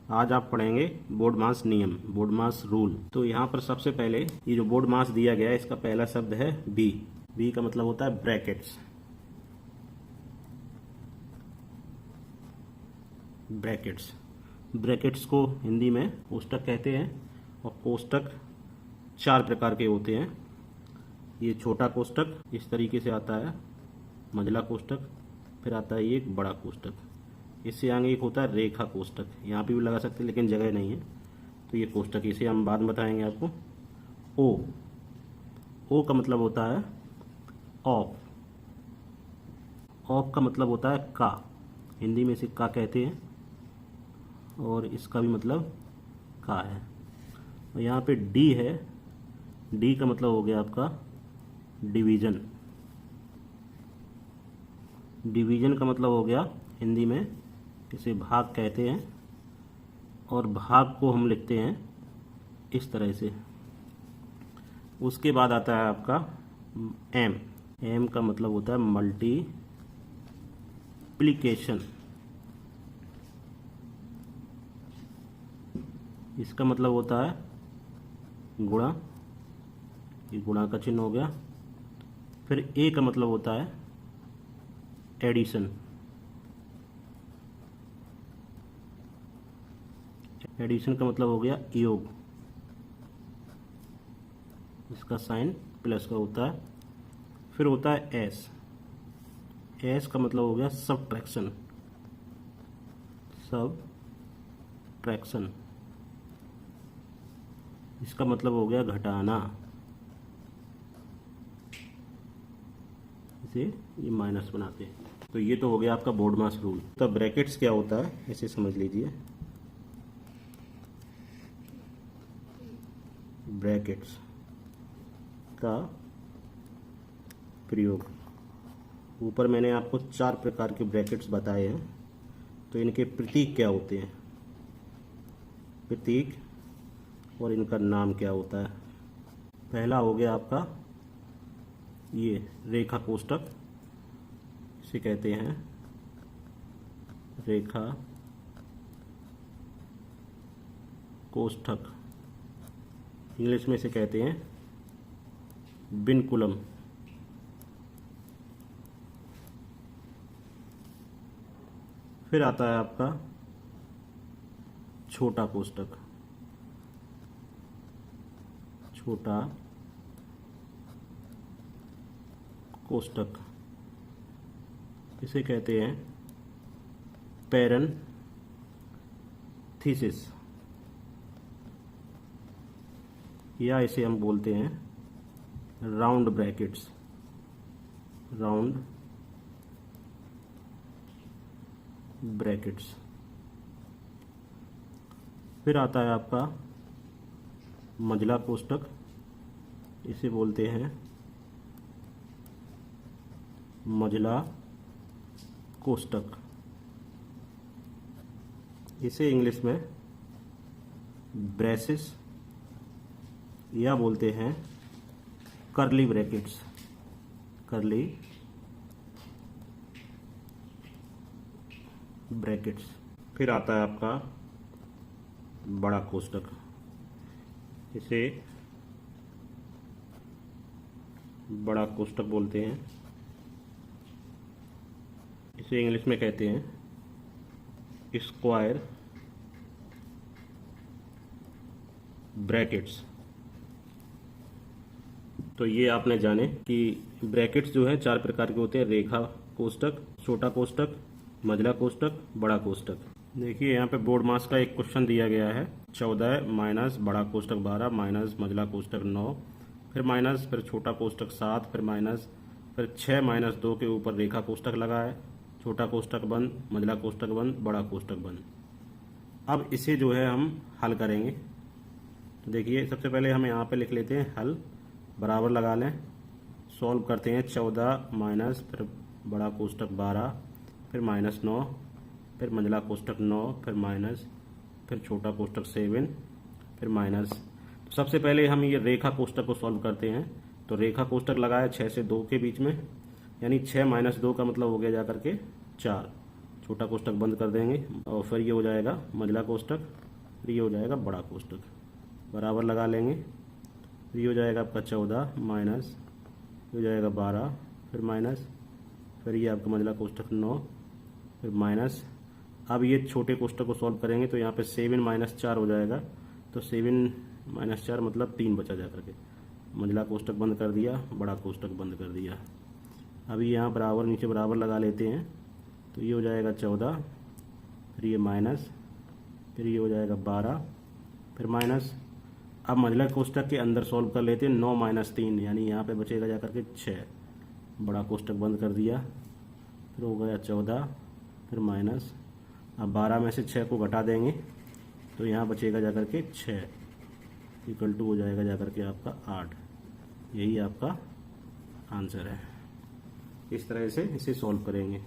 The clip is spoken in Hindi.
आज आप पढ़ेंगे बोर्डमास नियम, बोर्डमास रूल। तो यहाँ पर सबसे पहले ये जो बोर्डमास दिया गया है इसका पहला शब्द है बी। बी का मतलब होता है ब्रैकेट्स। ब्रैकेट्स ब्रैकेट्स को हिंदी में कोष्टक कहते हैं और कोष्टक 4 प्रकार के होते हैं। ये छोटा कोष्टक इस तरीके से आता है, मंझला कोष्टक, फिर आता है ये एक बड़ा कोष्टक। इससे आगे एक होता है रेखा कोष्टक, यहाँ पे भी लगा सकते हैं लेकिन जगह नहीं है, तो ये कोष्टक इसे हम बाद में बताएंगे आपको। ओ, ओ का मतलब होता है ऑफ। ऑफ का मतलब होता है का, हिंदी में इसे का कहते हैं और इसका भी मतलब का है। और यहाँ पे डी है, डी का मतलब हो गया आपका डिवीजन। डिवीजन का मतलब हो गया हिंदी में इसे भाग कहते हैं और भाग को हम लिखते हैं इस तरह से। उसके बाद आता है आपका एम। एम का मतलब होता है मल्टीप्लिकेशन। इसका मतलब होता है गुणा, ये गुणा का चिन्ह हो गया। फिर ए का मतलब होता है एडिशन। एडिशन का मतलब हो गया योग, इसका साइन प्लस का होता है। फिर होता है एस। एस का मतलब हो गया सबट्रैक्शन। सबट्रैक्शन, इसका मतलब हो गया घटाना, इसे ये माइनस बनाते हैं। तो ये तो हो गया आपका बोर्डमास रूल। तो ब्रैकेट्स क्या होता है इसे समझ लीजिए। ब्रैकेट्स का प्रयोग, ऊपर मैंने आपको 4 प्रकार के ब्रैकेट्स बताए हैं, तो इनके प्रतीक क्या होते हैं, प्रतीक और इनका नाम क्या होता है। पहला हो गया आपका ये रेखा कोष्टक, इसे कहते हैं रेखा कोष्ठक। इंग्लिश में इसे कहते हैं विनकुलम। फिर आता है आपका छोटा कोष्टक। छोटा कोष्टक, इसे कहते हैं पैरेंथेसिस, या इसे हम बोलते हैं राउंड ब्रैकेट्स। Round brackets. फिर आता है आपका मंझला कोष्टक, इसे बोलते हैं मंझला कोष्टक। इसे इंग्लिश में ब्रेसिस या बोलते हैं कर्ली ब्रैकेट्स। Curly brackets. फिर आता है आपका बड़ा कोष्टक, इसे बड़ा कोष्टक बोलते हैं। इसे इंग्लिश में कहते हैं स्क्वायर ब्रैकेट्स। तो ये आपने जाने कि ब्रैकेट्स जो है 4 प्रकार के होते हैं, रेखा कोष्टक, छोटा कोष्टक, मंझला कोष्टक, बड़ा कोष्टक। देखिए यहाँ पे बोर्डमास का एक क्वेश्चन दिया गया है 14 माइनस बड़ा कोष्टक 12 माइनस मंझला कोष्टक 9, फिर माइनस, फिर छोटा कोष्टक 7, फिर माइनस, फिर 6 माइनस 2 के ऊपर रेखा कोष्टक लगा है, छोटा कोष्टक बंद, मंझला कोष्टक बंद, बड़ा कोष्टक बंद। अब इसे जो है हम हल करेंगे। तो देखिए सबसे पहले हम यहाँ पे लिख लेते हैं हल, बराबर लगा लें, सॉल्व करते हैं। 14 माइनस, फिर बड़ा कोष्टक 12, फिर माइनस 9, फिर मंझला कोष्टक 9, फिर माइनस, फिर छोटा कोष्टक 7, फिर माइनस। तो सबसे पहले हम ये रेखा कोष्टक को सॉल्व करते हैं। तो रेखा कोष्टक लगाया 6 से 2 के बीच में, यानी 6 माइनस 2 का मतलब हो गया जाकर के 4। छोटा कोष्टक बंद कर देंगे और फिर ये हो जाएगा मझला कोष्टक, फिर ये हो जाएगा बड़ा कोष्टक, बराबर लगा लेंगे। फिर ये हो जाएगा आपका 14 माइनस, हो जाएगा 12, फिर माइनस, फिर ये आपका मझला कोष्टक 9, फिर माइनस। अब ये छोटे कोष्टक को सॉल्व करेंगे तो यहाँ पे 7 माइनस 4 हो जाएगा, तो 7 माइनस 4 मतलब 3 बचा जा करके। मझला कोष्टक बंद कर दिया, बड़ा कोष्टक बंद कर दिया। अभी यहाँ बराबर नीचे बराबर लगा लेते हैं, तो ये हो जाएगा 14, फिर ये माइनस, फिर ये हो जाएगा 12, फिर माइनस। अब मझला कोष्टक के अंदर सॉल्व कर लेते हैं, 9 माइनस 3 यानी यहाँ पे बचेगा जा करके 6, बड़ा कोष्टक बंद कर दिया, फिर हो गया 14, फिर माइनस। अब 12 में से 6 को घटा देंगे तो यहाँ बचेगा जा करके 6 इक्वल टू हो जाएगा जा करके आपका 8। यही आपका आंसर है। इस तरह से इसे सॉल्व करेंगे।